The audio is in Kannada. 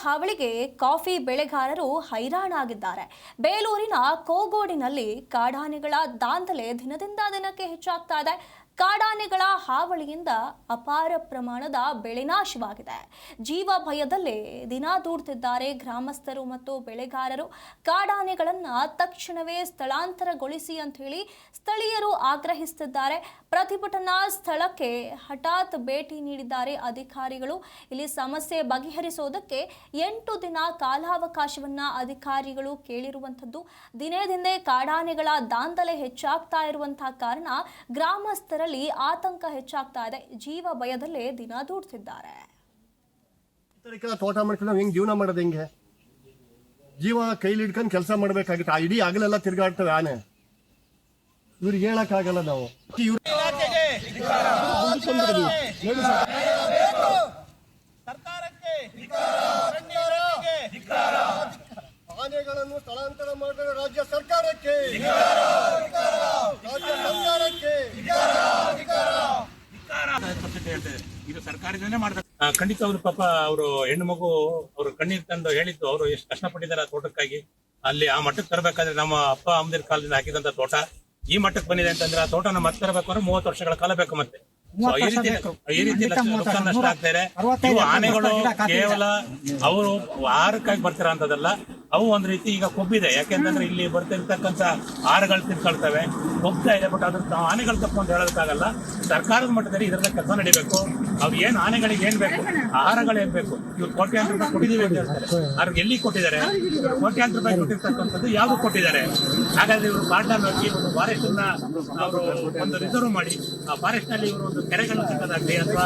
ಹಾವಳಿಗೆ ಕಾಫಿ ಬೆಳೆಗಾರರು ಹೈರಾಣಾಗಿದ್ದಾರೆ. ಬೇಲೂರಿನ ಕೋಗೋಡಿನಲ್ಲಿ ಕಾಡಾನೆಗಳ ದಾಂಧಲೆ ದಿನದಿಂದ ದಿನಕ್ಕೆ ಹೆಚ್ಚಾಗ್ತಾ ಇದೆ. ಕಾಡಾನೆಗಳ ಹಾವಳಿಯಿಂದ ಅಪಾರ ಪ್ರಮಾಣದ ಬೆಳೆ ನಾಶವಾಗಿದೆ. ಜೀವ ಭಯದಲ್ಲೇ ದಿನ ದೂಡ್ತಿದ್ದಾರೆ ಗ್ರಾಮಸ್ಥರು ಮತ್ತು ಬೆಳೆಗಾರರು. ಕಾಡಾನೆಗಳನ್ನು ತಕ್ಷಣವೇ ಸ್ಥಳಾಂತರಗೊಳಿಸಿ ಅಂತ ಹೇಳಿ ಸ್ಥಳೀಯರು ಆಗ್ರಹಿಸುತ್ತಿದ್ದಾರೆ. ಪ್ರತಿಭಟನಾ ಸ್ಥಳಕ್ಕೆ ಹಠಾತ್ ಭೇಟಿ ನೀಡಿದ್ದಾರೆ ಅಧಿಕಾರಿಗಳು. ಇಲ್ಲಿ ಸಮಸ್ಯೆ ಬಗೆಹರಿಸೋದಕ್ಕೆ 8 ದಿನ ಕಾಲಾವಕಾಶವನ್ನ ಅಧಿಕಾರಿಗಳು ಕೇಳಿರುವಂಥದ್ದು. ದಿನೇ ದಿನೇ ಕಾಡಾನೆಗಳ ದಾಂಧಲೆ ಹೆಚ್ಚಾಗ್ತಾ ಇರುವಂತಹ ಕಾರಣ ಗ್ರಾಮಸ್ಥರ ಆತಂಕ ಹೆಚ್ಚಾಗ್ತಾ ಇದೆ. ಜೀವ ಭಯದಲ್ಲೇ ದಿನ ದೂಡ್ತಿದ್ದಾರೆ. ತೋಟ ಮಾಡ್ಕೊಂಡು ನಾವು ಹೆಂಗ್ ಜೀವನ ಮಾಡೋದು? ಹೆಂಗೆ ಜೀವ ಕೈಲಿ ಹಿಡ್ಕೊಂಡು ಕೆಲಸ ಮಾಡ್ಬೇಕಾಗುತ್ತೆ. ಆ ಇಡೀ ಆಗಲೆಲ್ಲ ತಿರ್ಗಾಡ್ತವೆ ಆನೆ. ಇವ್ರಿಗೆ ಹೇಳಕ್ಕಾಗಲ್ಲ ನಾವು. ಆನೆಗಳನ್ನು ಸ್ಥಳಾಂತರ ಮಾಡಿದ ರಾಜ್ಯ ಸರ್ಕಾರಕ್ಕೆ ಇದು ಸರ್ಕಾರದಿಂದನೇ ಮಾಡ್ತಾರೆ. ಖಂಡಿತ ಅವರು ಪಾಪ ಅವರು ಹೆಣ್ಣು ಮಗು ಅವರು ಕಣ್ಣೀರ್ ತಂದು ಹೇಳಿದ್ದು ಅವರು ಎಷ್ಟು ಕಷ್ಟಪಟ್ಟಿದ್ದಾರೆ ಆ ತೋಟಕ್ಕಾಗಿ. ಅಲ್ಲಿ ಆ ಮಟ್ಟಕ್ಕೆ ತರಬೇಕಾದ್ರೆ ನಮ್ಮ ಅಪ್ಪ ಅಮ್ಮದಿರ ಕಾಲದಿಂದ ಹಾಕಿದಂತ ತೋಟ ಈ ಮಟ್ಟಕ್ಕೆ ಬಂದಿದೆ ಅಂತಂದ್ರೆ ಆ ತೋಟನ ಮತ್ತೆ ತರಬೇಕು ಅಂದ್ರೆ 30 ವರ್ಷಗಳ ಕಾಲ ಬೇಕು. ಮತ್ತೆ ಈ ರೀತಿ ನುಕ್ಸಾನ್ ನಷ್ಟ ಆಗ್ತಾರೆ. ಇವು ಆನೆಗಳು ಕೇವಲ ಅವರು ಆಹಾರಕ್ಕಾಗಿ ಬರ್ತಿರೋ ಅಂತದಲ್ಲ, ಅವು ಒಂದ್ ರೀತಿ ಈಗ ಕೊಬ್ಬಿದೆ. ಯಾಕೆಂತಂದ್ರೆ ಇಲ್ಲಿ ಬರ್ತಿರ್ತಕ್ಕಂಥ ಆಹಾರಗಳು ತಿನ್ಕೊಳ್ತವೆ, ಕೊಬ್ತಾ ಇದೆ. ಬಟ್ ಅದ್ರ ಆನೆಗಳು ತಪ್ಪು ಅಂತ ಹೇಳೋದಕ್ಕಾಗಲ್ಲ. ಸರ್ಕಾರದ ಮಟ್ಟದಲ್ಲಿ ಇದರ ಕೆಲಸ ನಡೀಬೇಕು. ಅವ್ರು ಏನ್ ಆನೆಗಳಿಗೆ ಏನ್ ಬೇಕು, ಆಹಾರಗಳು ಏನ್ ಬೇಕು, ಇವ್ರು ಕೋಟ್ಯಾಂತರ ರೂಪಾಯಿ ಕೊಟ್ಟಿದೀವಿ ಅಂತ ಹೇಳ್ತಾರೆ. ಅವ್ರಿಗೆ ಎಲ್ಲಿ ಕೊಟ್ಟಿದ್ದಾರೆ? ಕೋಟ್ಯಾಂತರ ರೂಪಾಯಿ ಕೊಟ್ಟಿರ್ತಕ್ಕಂಥದ್ದು ಯಾವ್ದು ಕೊಟ್ಟಿದ್ದಾರೆ? ಹಾಗಾದ್ರೆ ಇವರು ಕಾಡ್ನಲ್ಲಿ ಹೋಗಿ ಒಂದು ಫಾರೆಸ್ಟ್ ಅನ್ನ ಅವರು ಒಂದು ರಿಸರ್ವ್ ಮಾಡಿ ಆ ಫಾರೆಸ್ಟ್ ನಲ್ಲಿ ಇವರು ಒಂದು ಕೆರೆಗಳನ್ನು ಸಿಕ್ಕದಾಗ್ಲಿ ಅಥವಾ